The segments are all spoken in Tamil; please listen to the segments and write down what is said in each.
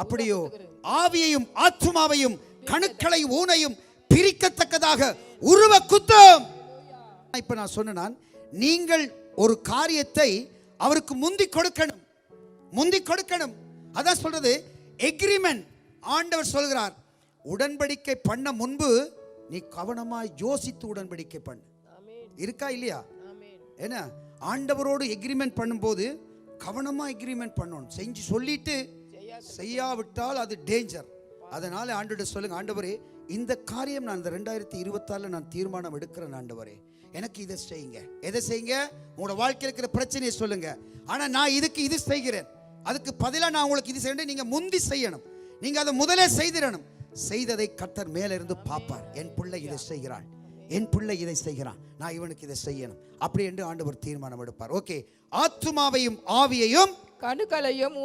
அப்படியோ ஆவியையும் ஆத்துமாவையும் கணுக்களை ஊனையும் பிரிக்கத்தக்கதாக உருவ குத்தும். இப்ப நான் சொன்னேன், நீங்கள் ஒரு காரியத்தை அவருக்கு முந்தி கொடுக்கணும். அதான் சொல்றது எக்ரிமெண்ட். ஆண்டவர் சொல்கிறார், உடன்படிக்கை பண்ண முன்பு நீ கவனமாய் யோசித்து உடன்படிக்கை பண்ணு. இருக்கா இல்லையா? என்ன, ஆண்டவரோடு எக்ரிமெண்ட் பண்ணும்போது கவனமா எக்ரிமெண்ட் பண்ணணும். செஞ்சு சொல்லிட்டு செய்யாவிட்டால் அது டேஞ்சர். அதனால ஆண்டவரே சொல்லுங்க, ஆண்டவரே இந்த காரியம் நான் இந்த 2024 நான் தீர்மானம் எடுக்கிறேன். ஆண்டவரே எனக்கு இதை செய்யுங்க. எதை செய்யுங்க? உங்களோட வாழ்க்கையில் இருக்கிற பிரச்சனையை சொல்லுங்க. ஆனா நான் இதுக்கு இது செய்கிறேன், அதுக்கு பதிலாக நான் உங்களுக்கு இது செய்யணும். நீங்க முந்தி செய்யணும், நீங்க அதை முதலே செய்திடணும். செய்ததை கர்த்தர் மேல இருந்து பார்ப்பார். என் பிள்ளை இதை செய்கிறான், என் பிள்ளை இதை செய்கிறான், நான் இவனுக்கு இதை செய்யணும் அப்படி என்று ஆண்டவர் தீர்மானம் எடுப்பார். ஓகே, ஆத்துமாவையும் ஆவியையும் கணுக்களையும்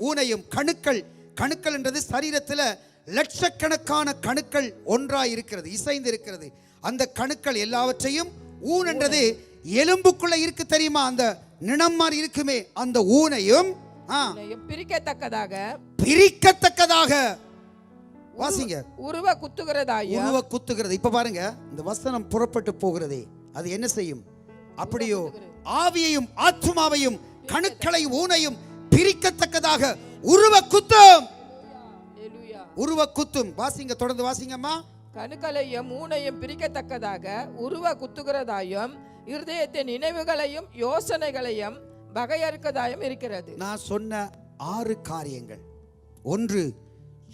ஊனையும். கணுக்கள் என்றது சரீரத்தில் லட்சக்கணக்கான கணுக்கள் ஒன்றாய் இருக்கிறது, இசைந்து இருக்கிறது. அந்த கணுக்கள் எல்லாவற்றையும், ஊன் என்றது எலும்புக்குள்ள இருக்கு தெரியுமா, அந்த நிணம் மாதிரி இருக்குமே, அந்த ஊனையும் பிரிக்கத்தக்கதாக வாசிங்க. உருவ குத்துகிறது. இப்ப பாருங்க, இந்த வசனம் புறப்பட்டு போகிறதே அது என்ன செய்யும்? அப்படியோ ஆவியையும் ஆத்துமாவையும் கணுக்களை ஊனையும் பிரிக்கத்தக்கதாக உருவ குத்தும். வாசிங்க, தொடர்ந்து வாசிங்கம்மா. கணுக்களையும் ஊனையும் பிரிக்கத்தக்கதாக உருவ குத்துகிறதாயும் இருதயத்தின் நினைவுகளையும் யோசனைகளையும் வகையறுக்கதாயும் இருக்கிறது. நான் சொன்ன 6 காரியங்கள். 1,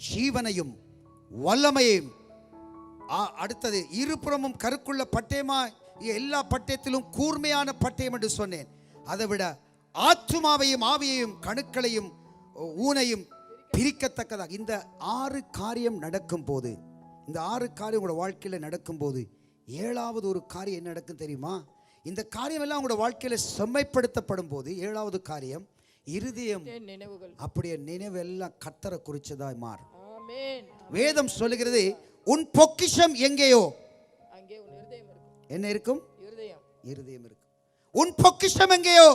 ஜீவனையும் வல்லமையும். அடுத்தது, இருபுறமும் கருக்குள்ள பட்டயமா, எல்லா பட்டயத்திலும் கூர்மையான பட்டயம் என்று சொன்னேன். அதை விட ஆத்துமாவையும் ஆவியையும் கணுக்களையும் ஊனையும் பிரிக்கத்தக்கதாக. இந்த 6 காரியம் நடக்கும் போது, இந்த 6 காரியம் உங்களோட வாழ்க்கையில் நடக்கும் போது 7வது ஒரு காரியம் என்ன நடக்கும் தெரியுமா? இந்த காரியம் எல்லாம் உங்களோட வாழ்க்கையில செம்மைப்படுத்தப்படும் போது 7வது காரியம், இருதயம் அப்படியே நினைவெல்லாம் கர்த்தரை குறிச்சதாய் மாறும். வேதம் சொல்லுகிறது, உன் பொக்கிஷம் எங்கேயோ என்ன இருக்கும்? இருதயம் இருக்கும். உன் பொக்கிஷம் எங்கேயோ